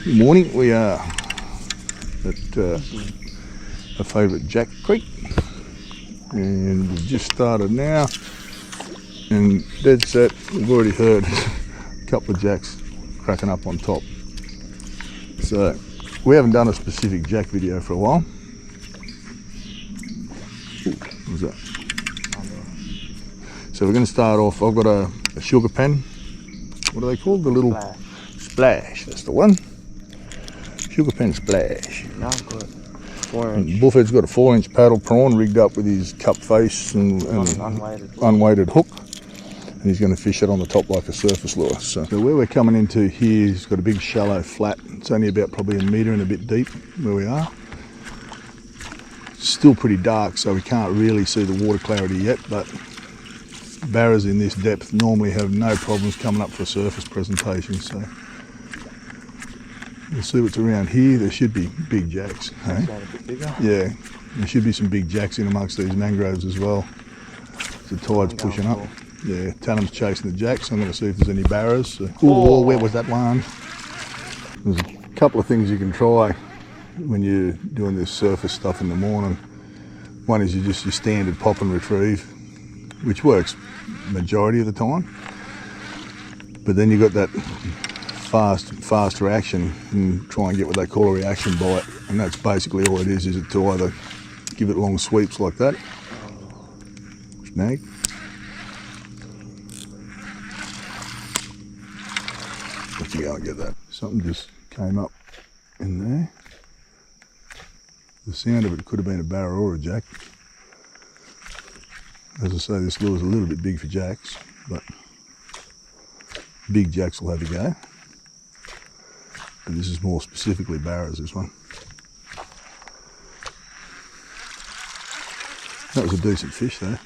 Good morning. We are at a favourite Jack Creek, and we've just started now, and dead set, we've already heard a couple of jacks cracking up on top. So we haven't done a specific jack video for a while. What was that? So we're going to start off. I've got a sugar pen. What are they called? The little splash. That's the one. Sugar pen splash. No, I've got 4-inch. Buffett's got a 4-inch paddle prawn rigged up with his cup face and unweighted hook, and he's going to fish it on the top like a surface lure. So where we're coming into here has got a big shallow flat. It's only about probably a metre and a bit deep where we are. It's still pretty dark, so we can't really see the water clarity yet, but barras in this depth normally have no problems coming up for a surface presentation. So we'll see what's around here. There should be big jacks. Hey? A bit bigger. Yeah, there should be some big jacks in amongst these mangroves as well. The tide's pushing up. Yeah, Tannum's chasing the jacks. I'm going to see if there's any barras. So, oh, where was that one? There's a couple of things you can try when you're doing this surface stuff in the morning. One is just your standard pop and retrieve, which works majority of the time. But then you've got that fast reaction and try and get what they call a reaction bite, and that's basically all it is it to either give it long sweeps like that, snag, let you go and get that. Something just came up in there. The sound of it could have been a barra or a jack. As I say, this lure's a little bit big for jacks, but big jacks will have a go. But this is more specifically barras, this one. That was a decent fish though.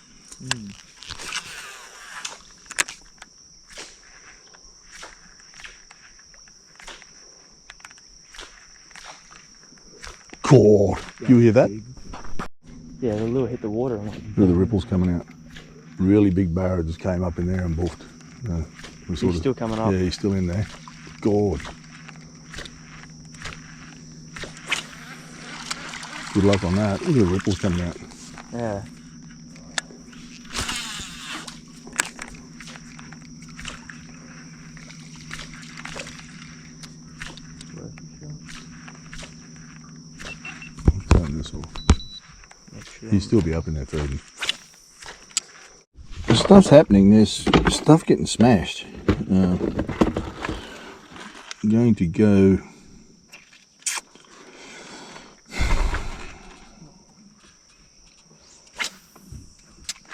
God, you hear that? Yeah, the lure hit the water. Look at the ripples coming out. Really big barra just came up in there and buffed. He's still coming up. Yeah, he's still in there. God. Good luck on that. Look at the ripples coming out. Yeah. Turn this off. He'd still be up in there feeding. The stuff's happening. There's stuff getting smashed. I'm going to go.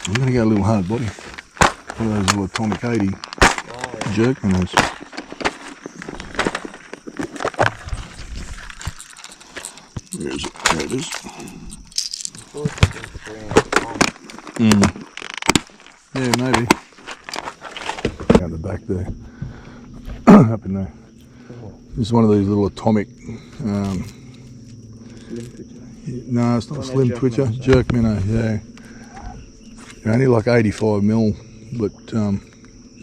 I'm going to go a little hard body. One of those little atomic 80 jerk minnows. Where is it? There it is. Yeah, maybe. Down the back there. Up in there. This is one of these little atomic. No, it's not a slim twitcher. Jerk minnow, yeah. They're only like 85 mil, but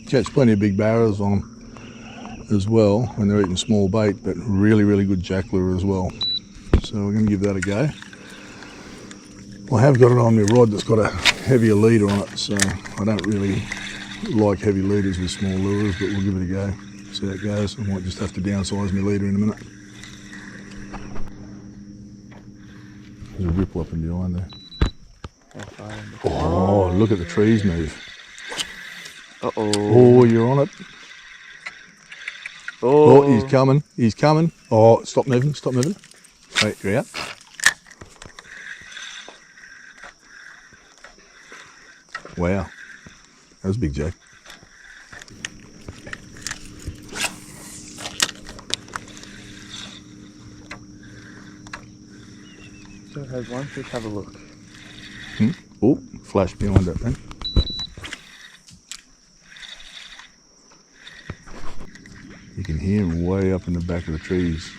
catch plenty of big barras on them as well when they're eating small bait, but really, really good jack lure as well. So we're going to give that a go. I have got it on my rod that's got a heavier leader on it, so I don't really like heavy leaders with small lures, but we'll give it a go, see how it goes. I might just have to downsize my leader in a minute. There's a ripple up and behind there. Oh, look at the trees move. Uh-oh. Oh, you're on it. Oh, he's coming. He's coming. Oh, stop moving. Stop moving. Wait, you're out. Wow. That was a big jack. Still has one fish. Have a look. Oh, flash behind that then. You can hear him way up in the back of the trees.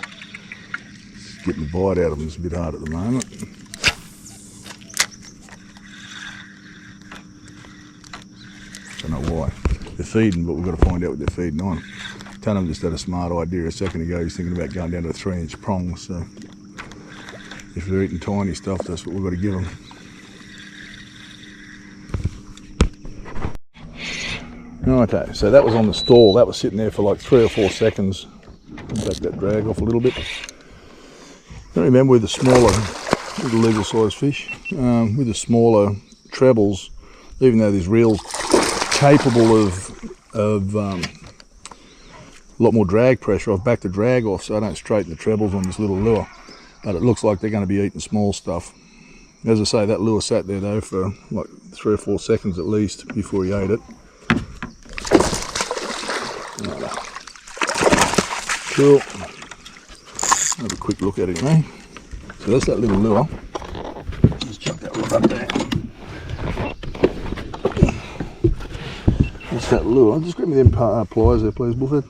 Just getting the bite out of them is a bit hard at the moment. Don't know why. They're feeding, but we've got to find out what they're feeding on. Tanner just had a smart idea a second ago. He's thinking about going down to 3-inch prongs. So if they're eating tiny stuff, that's what we've got to give them. Okay, so that was on the stall. That was sitting there for like 3 or 4 seconds. Back that drag off a little bit. I remember with the smaller, with the legal size fish, with the smaller trebles, even though there's reels capable of a lot more drag pressure, I've backed the drag off so I don't straighten the trebles on this little lure. But it looks like they're going to be eating small stuff. As I say, that lure sat there though for like 3 or 4 seconds at least before he ate it. Cool. Have a quick look at it, eh? So that's that little lure. Just chuck that rod up there. That's that lure. Just grab me them pliers there, please, Bullhead.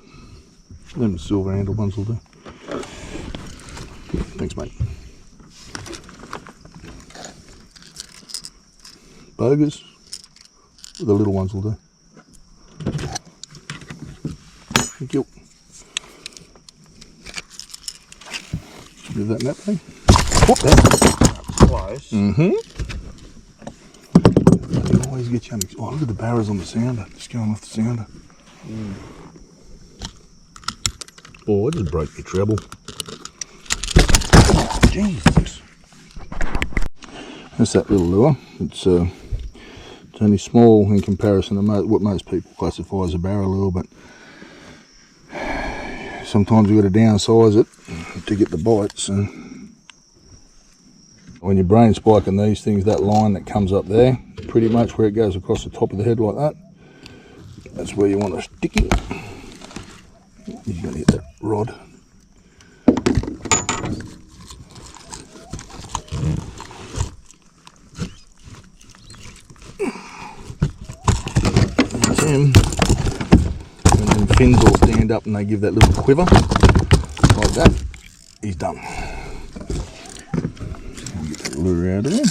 Them silver handle ones will do. Thanks, mate. Bogers. The little ones will do. Thank you. Give that nap thing. Whoop, that. Close. I can always get you. Oh, look at the barras on the sounder. Just going off the sounder. Oh, I just broke my treble. Jesus. That's that little lure. It's only small in comparison to what most people classify as a barra lure, but sometimes you've got to downsize it to get the bites. And when you're brain spiking these things, that line that comes up there, pretty much where it goes across the top of the head like that, that's where you want to stick it. You're going to hit that rod. That's him. And then fins will stand up and they give that little quiver like that. He's done. Get that lure out of there.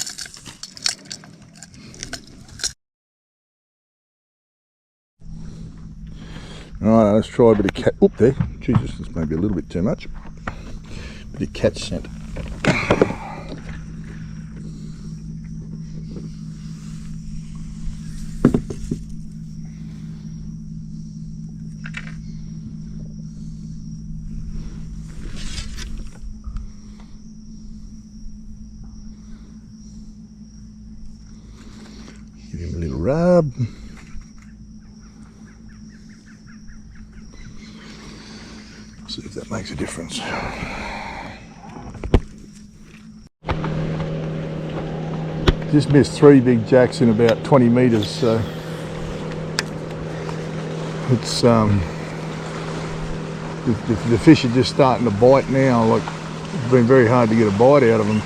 Alright, let's try a bit of cat. Oop, there. Jesus, this may be a little bit too much. Bit of cat scent. Give him a little rub. See if that makes a difference. Just missed 3 big jacks in about 20 metres, so it's the fish are just starting to bite now. Like, it's been very hard to get a bite out of them.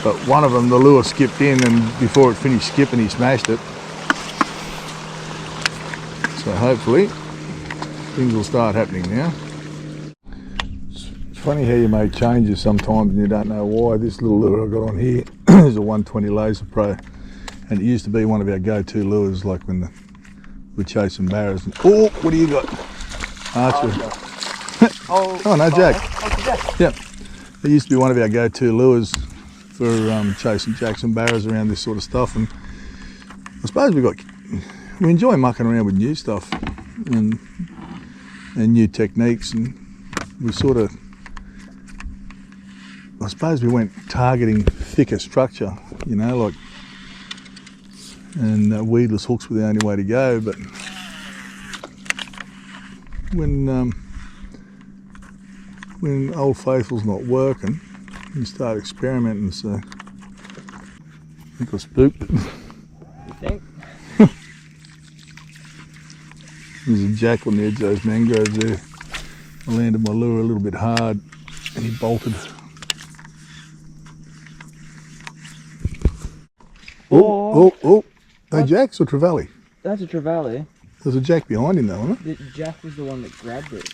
But one of them, the lure skipped in, and before it finished skipping, he smashed it. So hopefully things will start happening now. It's funny how you make changes sometimes and you don't know why. This little lure I got on here is a 120 Laser Pro, and it used to be one of our go-to lures, like when we're chasing barras. Oh, what do you got? Archer. Oh no, Jack. Yep. It used to be one of our go-to lures for chasing jacks and barras around this sort of stuff, and I suppose we enjoy mucking around with new stuff and new techniques, and we sort of, I suppose we went targeting thicker structure, you know, like, and weedless hooks were the only way to go. But when Old Faithful's not working, you start experimenting. So I think I spooked it. You think? There's a jack on the edge of those mangroves there. I landed my lure a little bit hard and he bolted. Oh. Hey, Jacks or Trevally? That's a trevally. There's a jack behind him though, isn't The jack was the one that grabbed it.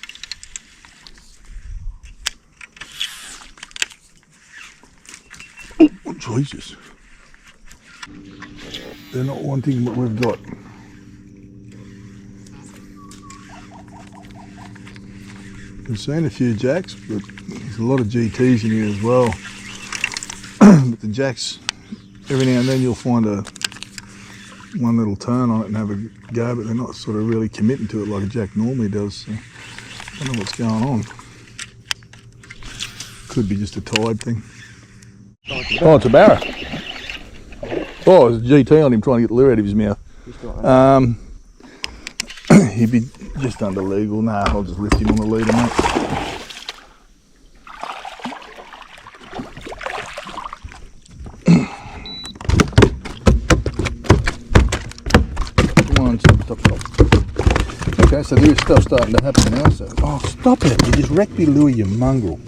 Oh, Jesus. They're not wanting what we've got. We've seen a few jacks, but there's a lot of GTs in here as well. But the jacks, every now and then you'll find one little turn on it and have a go, but they're not sort of really committing to it like a jack normally does. So I don't know what's going on. Could be just a tide thing. Oh, it's a barra. Oh, there's a GT on him trying to get the lure out of his mouth. He'd be just under legal. Nah, I'll just lift him on the leader, mate. Come on, stop. Okay, so there's stuff starting to happen now. So, oh, stop it! You just wrecked me lure, you mongrel.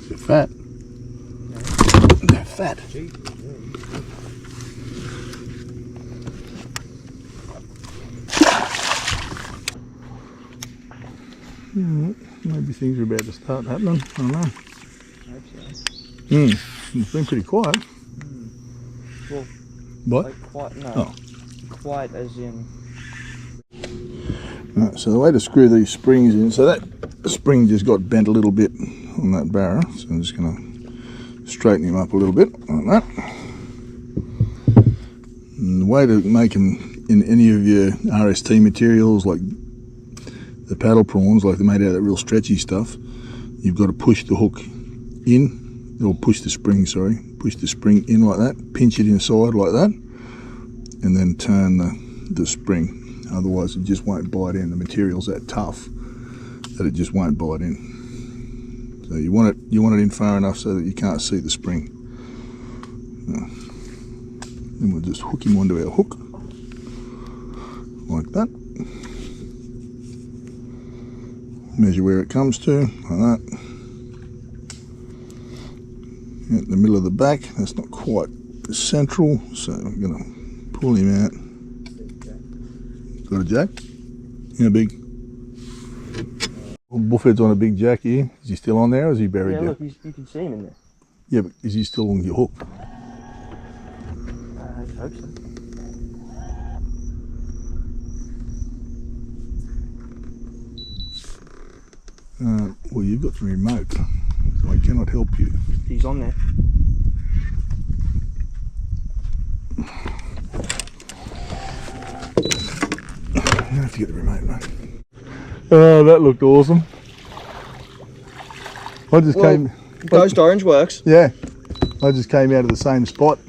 They're fat. They're fat. Maybe things are about to start happening. I don't know. It's been pretty quiet. Well, what? like quiet, no. Oh. Quiet as in... Right, so the way to screw these springs in, so that spring just got bent a little bit on that barra, so I'm just going to straighten him up a little bit like that. And the way to make them in any of your RST materials, like the paddle prawns, like they're made out of that real stretchy stuff, you've got to push the hook in, or push the spring, sorry, push the spring in like that, pinch it inside like that, and then turn the spring. Otherwise it just won't bite in. The material's that tough that it just won't bite in. So you want it in far enough so that you can't see the spring. Then we'll just hook him onto our hook like that. Measure where it comes to, like that. At the middle of the back, that's not quite central, so I'm going to pull him out. Got a jack? Yeah, big. Bullhead's on a big jack here. Is he still on there or is he buried there? Look, you can see him in there. Yeah, but is he still on your hook? I hope so. Well, you've got the remote, so I cannot help you. He's on there. You have to get the remote, mate. Oh, that looked awesome. I just came. Ghost orange works. Yeah, I just came out of the same spot.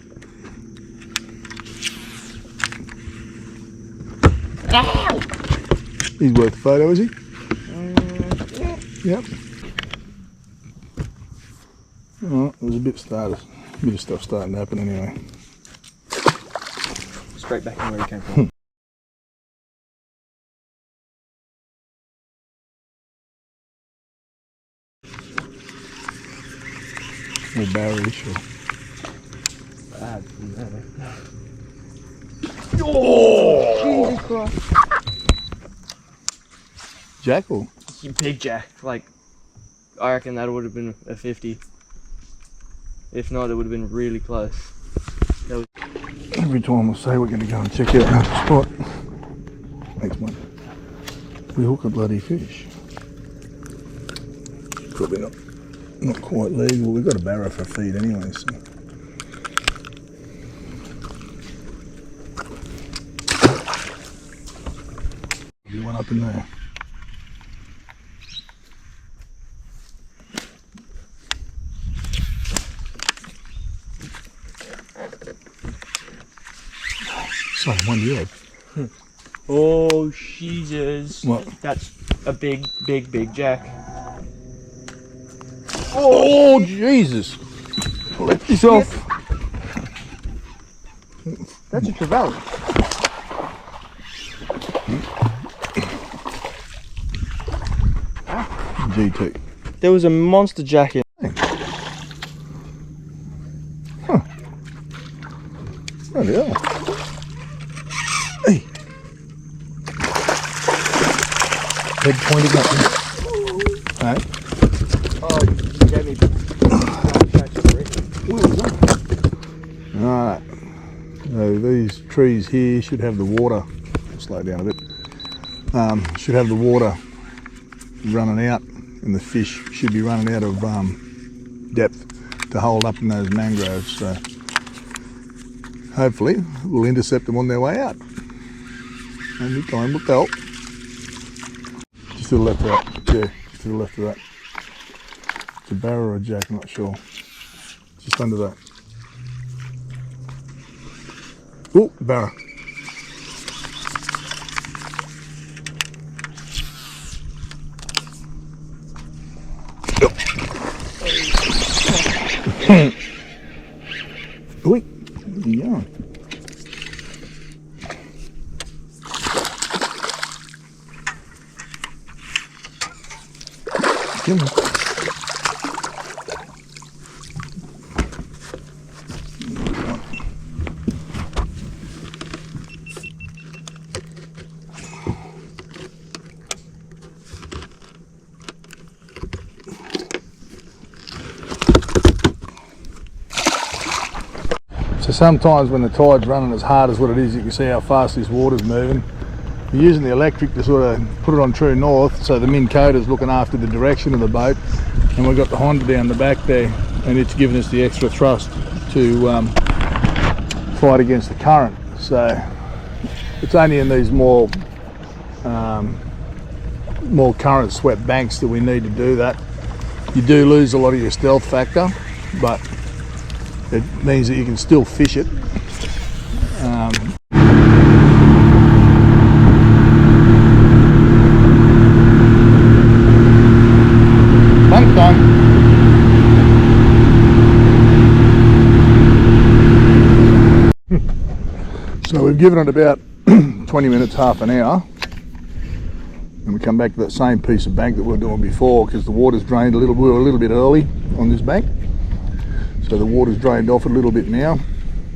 He's worth the photo, is he? Yep. Oh, there's a bit of stuff starting to happen anyway. Straight back in where he came from. Or barrish or... Oh! Jesus Christ. Jackal? It's a big jack. Like, I reckon that would have been a 50. If not, it would have been really close. Every time I say we're going to go and check out another spot, next one, we hook a bloody fish. Probably not quite legal. We've got a barra for feed anyway, so. There's one up in there. Sorry, one you had. Oh, Jesus. What? That's a big jack. Oh, Jesus! Let this off. That's a trevally. GT. There was a monster jack in. Huh. Bloody hell. Hey. Head pointing up. Alright. Oh, you gave me Alright. So these trees here should have the water, I'll slow down a bit, should have the water running out, and the fish should be running out of depth to hold up in those mangroves. So hopefully we'll intercept them on their way out. Only time will tell. Just to the left of that, yeah, just to the left of that. It's a barra or a jack, I'm not sure. Just under that. Oh, barra. Oi, yeah. Come on. So sometimes when the tide's running as hard as what it is, you can see how fast this water's moving. We're using the electric to sort of put it on true north, so the Min Coda's looking after the direction of the boat, and we've got the Honda down the back there, and it's giving us the extra thrust to fight against the current. So it's only in these more current swept banks that we need to do that. You do lose a lot of your stealth factor, but it means that you can still fish it. Lunchtime. So we've given it about 20 minutes, half an hour, and we come back to that same piece of bank that we were doing before, because the water's drained a little. We were a little bit early on this bank, so the water's drained off a little bit now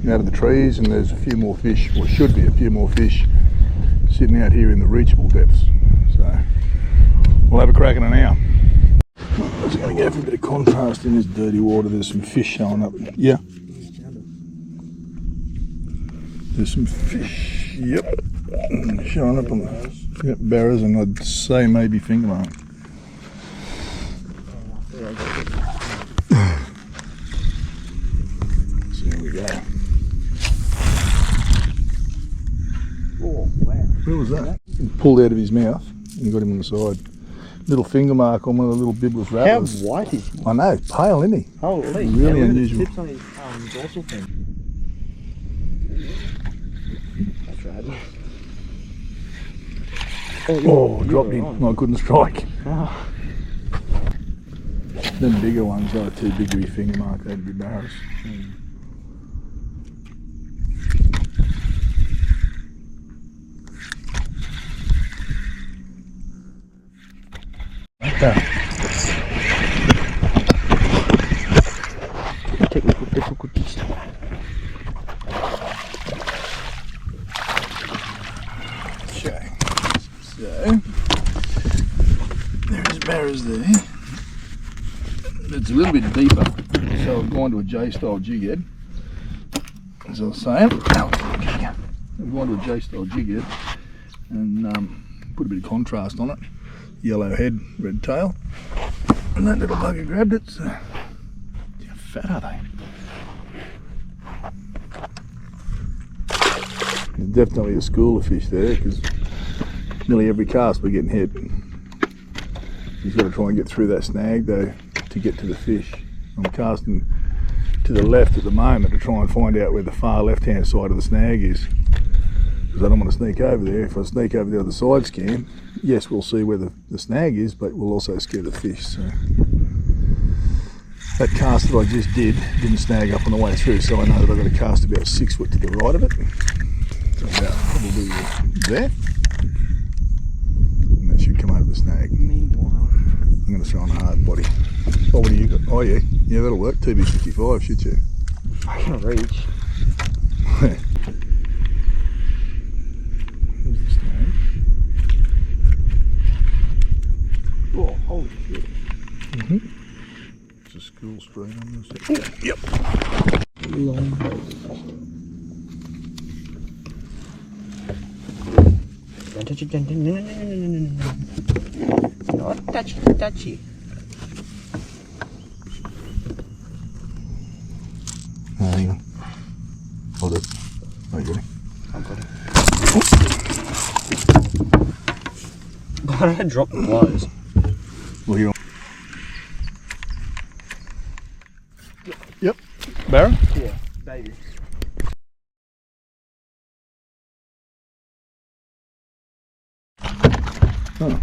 out of the trees, and there's a few more fish, or should be a few more fish, sitting out here in the reachable depths. So we'll have a crack in an hour. I'm just going to go for a bit of contrast in this dirty water. There's some fish showing up. Yeah. There's some fish, yep, showing up on the barras, and I'd say maybe fingermark. So here we go. Oh, wow. Where was that? He pulled out of his mouth and got him on the side. Little finger mark on one of the little bibless rattlers. How white is he? I know, pale, isn't he? Holy. Really unusual. Tips on his dorsal fin. That's right. Oh, dropped him. I couldn't strike. Oh. Them bigger ones are too big to be finger mark, they'd be barras. Okay. Technical difficulties. Okay. So there's barras there. It's a little bit deeper, so I've gone to a J-style jig head. As I was saying, I've gone to a J-style jig head and put a bit of contrast on it. Yellow head, red tail, and that little bugger grabbed it. So how fat are they? There's definitely a school of fish there, because nearly every cast we're getting hit. You've got to try and get through that snag though to get to the fish. I'm casting to the left at the moment to try and find out where the far left hand side of the snag is, because I don't want to sneak over there. If I sneak over the other side scan, yes, we'll see where the snag is, but we'll also scare the fish. So that cast that I just didn't snag up on the way through, so I know that I've got to cast about 6 foot to the right of it. So about probably there. And that should come over the snag. Meanwhile, I'm going to throw on a hard body. Oh, what do you got? Oh yeah, yeah, that'll work. TB55, should you? I can reach. Here's the snag. Oh, holy shit. It's a school stream on this. Long hose. touchy. Not touchy. Hang on. Hold it. I got it. I got it. Why did I drop the pliers? Well, here. Yep. Barra? Yeah, baby. Oh.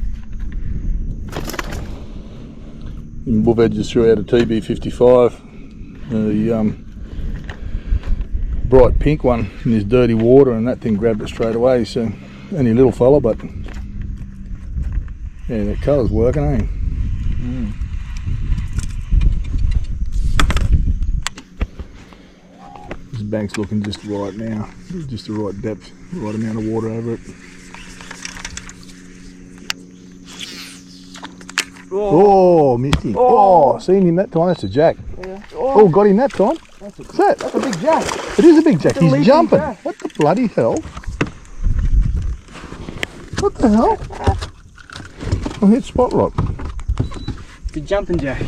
Wolf Ed just threw out a TB55. The bright pink one in this dirty water, and that thing grabbed it straight away. So only a little fella, but yeah, that colour's working, eh? Mm. This bank's looking just right now, just the right depth, right amount of water over it. Oh, missed him. Oh, seen him that time. That's a jack. Yeah. Oh, got him that time. That's What's that? a big jack. It is a big jack. It's a He's leaping jumping. jack. What the bloody hell? What the hell? I hit spot rock. Big jumping jack.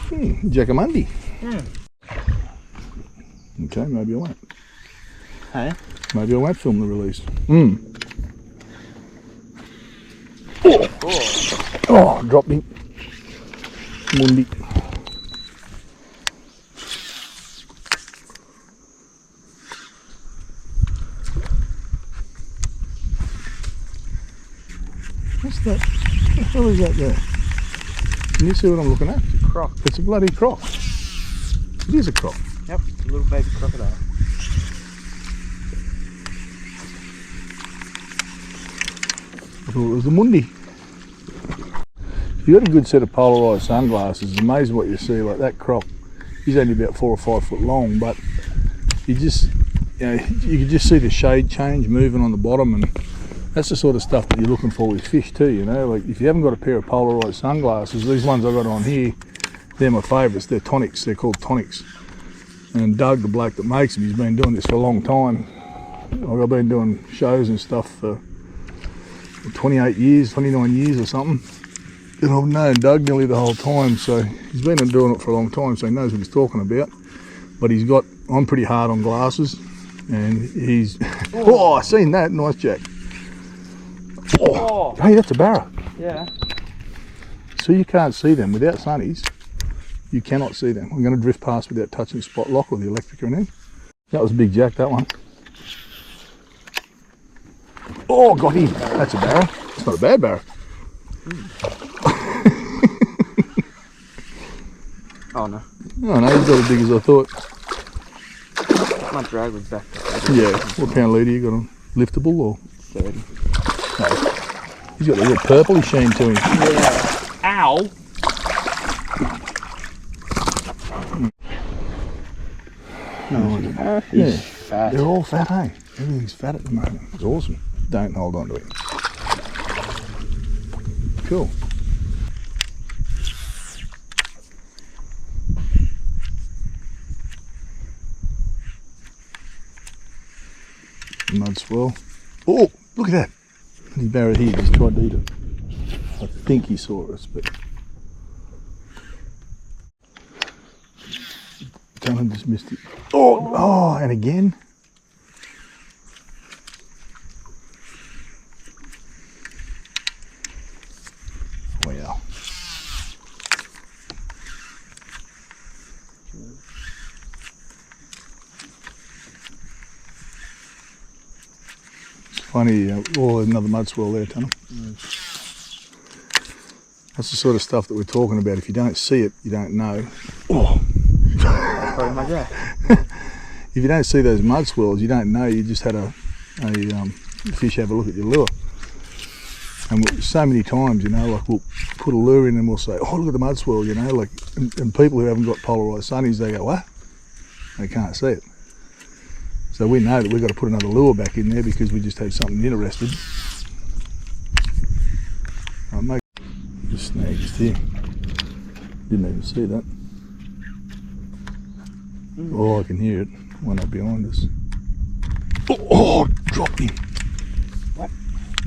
Jackamundi. Yeah. Okay, maybe I won't. Hey? Maybe I won't film the release. Oh, dropped him. Mundi. What's that? What the hell is that there? Can you see what I'm looking at? Croc. It's a bloody croc. It is a croc. Yep, a little baby crocodile. I thought it was a mundi. If you've got a good set of polarised sunglasses, it's amazing what you see. Like that croc, he's only about 4 or 5 foot long, but you just, you can just see the shade change moving on the bottom, and that's the sort of stuff that you're looking for with fish too, you know. Like if you haven't got a pair of polarised sunglasses, these ones I got on here, they're my favourites. They're tonics. They're called tonics. And Doug, the bloke that makes them, he's been doing this for a long time. I've been doing shows and stuff for 28 years, 29 years or something. And I've known Doug nearly the whole time, so he's been doing it for a long time, so he knows what he's talking about. But I'm pretty hard on glasses, and he's, oh, I seen that, nice jack. Oh, hey, that's a barra. Yeah. So you can't see them without sunnies. You cannot see them. I'm going to drift past without touching the spot lock or the electric or anything. That was a big jack, that one. Oh, got him. That's a barra. It's not a bad barra. Oh no. Oh no, he's not as big as I thought. My drag was back. Yeah. What pound leader you got on? Liftable or? 30. No. He's got a little purpley sheen to him. Yeah. Ow! No, He's fat. They're all fat, hey? Everything's fat at the moment. It's awesome. Don't hold on to it. Cool. Mud swirl. Oh, look at that. He barra here, just tried to eat it. I think he saw us, but Dylan just missed it. Oh, and again. Wow. It's funny, oh, another mud swirl there, Tunnel. That's the sort of stuff that we're talking about. If you don't see it, you don't know. Oh. That's probably my jack. If you don't see those mud swirls, you don't know. You just had a fish have a look at your lure. And so many times, you know, like we'll put a lure in and we'll say, oh, look at the mud swirl, you know, like, and people who haven't got polarised sunnies, they go, what? They can't see it. So we know that we've got to put another lure back in there because we just had something interested. Right, mate, just snag just here. Didn't even see that. Oh, I can hear it. One up behind us. Oh, dropped him. What?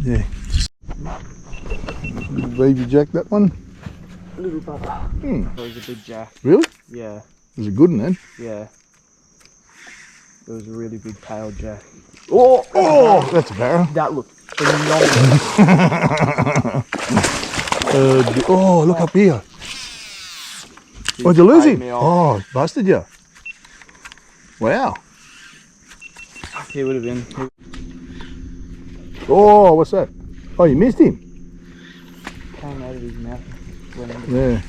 Yeah. Baby jack, that one? Little brother. Hmm. That was a big jack. Really? Yeah, It was a good one then. yeah. It was a really big tail jack. Oh, that's a barra. That looked phenomenal. Oh, look up here. He Oh, did you lose paid him? me off. Oh, busted you. Wow. He would have been. Oh, what's that? Oh, you missed him. Came out of his mouth. Went under. Yeah.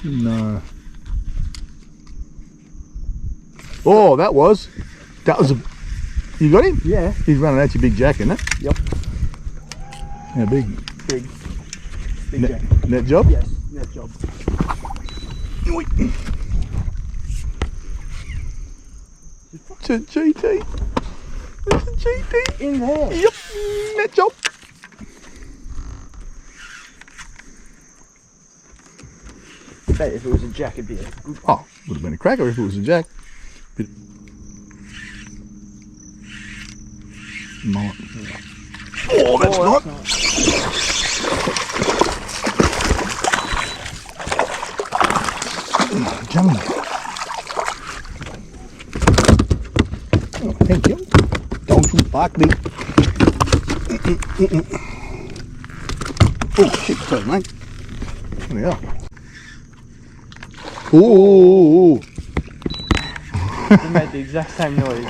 No. Oh, that was a. You got him? Yeah. He's running at you, big jack, isn't it? Yep. Yeah, big. Big Net, jack. net job? Yes, net job. It's a GT. It's a GT. In there. Yep. Net job. Hey, if it was a jack, it'd be a good one. Oh, would have been a cracker if it was a jack. Bit mullet. Oh, that's not. Jump. Oh, thank you. Don't you bark me. Oh, shit, sorry, mate. There we are. Ooh. They made the exact same noise.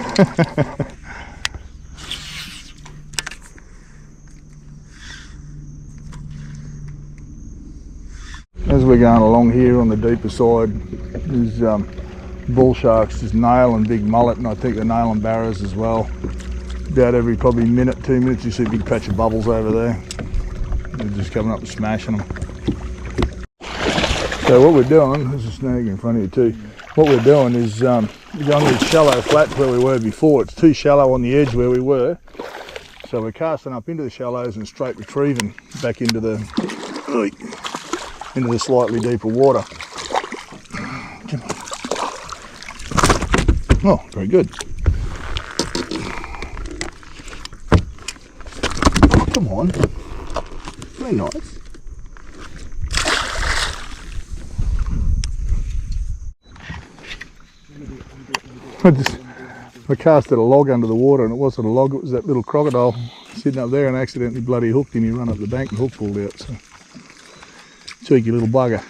As we're going along here on the deeper side, there's bull sharks, there's nail and big mullet, and I think the nail and barras as well. About every probably minute, 2 minutes, you see a big patch of bubbles over there. They're just coming up and smashing them. So what we're doing, there's a snag in front of you too. What we're doing is we're going to these shallow flats where we were before. It's too shallow on the edge where we were. So we're casting up into the shallows and straight retrieving back into the slightly deeper water. Oh, very good. Come on. Very nice. I casted a log under the water, and it wasn't a log, it was that little crocodile sitting up there and accidentally bloody hooked him. He ran up the bank and hook pulled out. So cheeky little bugger.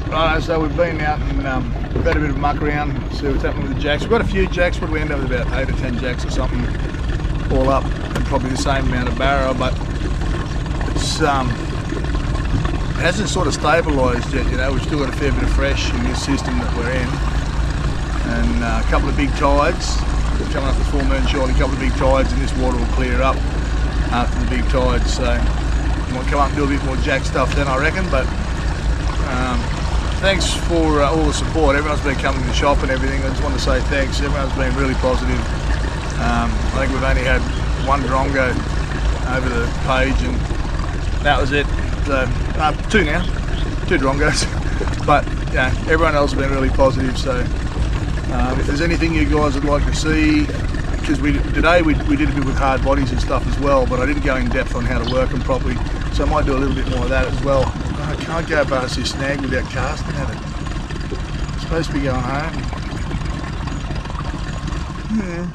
Right, so we've been out and we've had a bit of muck around, see what's happening with the jacks. We've got a few jacks, but we end up with about 8 or 10 jacks or something all up, and probably the same amount of barra, but it's it hasn't sort of stabilised yet, you know. We've still got a fair bit of fresh in this system that we're in, and a couple of big tides. We're coming up to full moon shortly, a couple of big tides, and this water will clear up after the big tides, so we might come up and do a bit more jack stuff then, I reckon. But thanks for all the support. Everyone's been coming to the shop and everything. I just want to say thanks. Everyone's been really positive. I think we've only had one drongo over the page, and that was it. So, 2 now, 2 drongos. But yeah, everyone else has been really positive. So if there's anything you guys would like to see, because today we did a bit with hard bodies and stuff as well, but I didn't go in depth on how to work them properly, so I might do a little bit more of that as well. I can't go past this snag without casting at it. I'm supposed to be going home. Yeah.